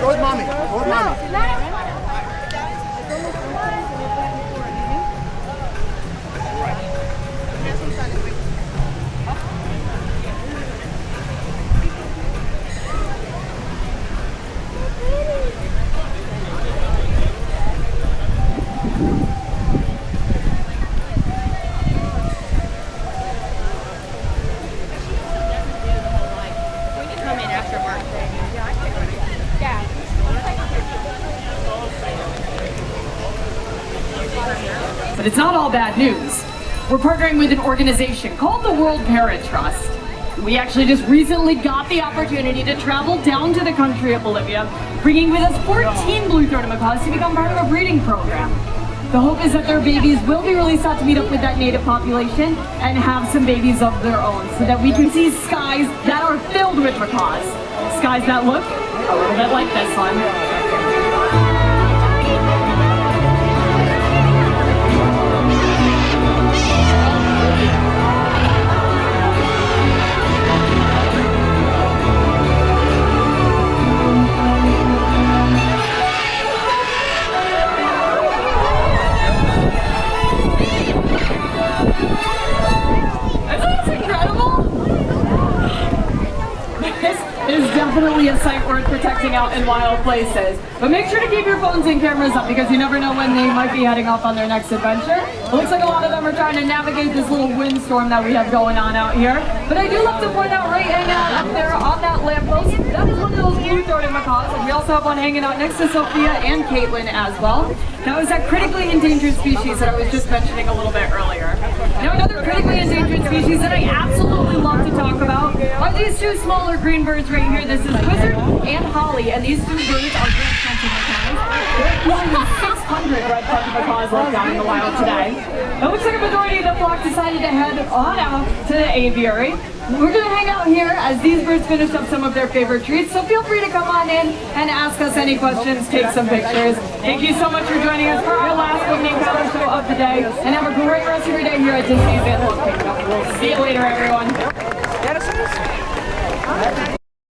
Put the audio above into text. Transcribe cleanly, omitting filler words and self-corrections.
Go with mommy. Go with mommy. But it's not all bad news. We're partnering with an organization called the World Parrot Trust. We actually just recently got the opportunity to travel down to the country of Bolivia, bringing with us 14 blue-throated macaws to become part of a breeding program. The hope is that their babies will be released out to meet up with that native population and have some babies of their own so that we can see skies that are filled with macaws. Skies that look a little bit like this one. Definitely a site worth protecting out in wild places. But make sure to keep your phones and cameras up because you never know when they might be heading off on their next adventure. It looks like a lot of them are trying to navigate this little windstorm that we have going on out here. But I do love to point out right up there on that lamppost, that is one of those blue-throated macaws. And we also have one hanging out next to Sophia and Caitlin as well. That was that critically endangered species that I was just mentioning a little bit earlier. Now another critically endangered species that I absolutely love to talk about are these two smaller green birds right here. This is Wizard and Holly, and these two birds are red fronted macaws. There are more than 600 red fronted macaws left down in the wild today. It looks like a majority of the flock decided to head on out to the aviary. We're going to hang out here as these birds finish up some of their favorite treats, so feel free to come on in and ask us any questions, take some pictures. Thank you so much for joining us for our last Disney Encounter show of the day, and have a great rest of your day here at Disney's Animal Kingdom. We'll see you later, everyone.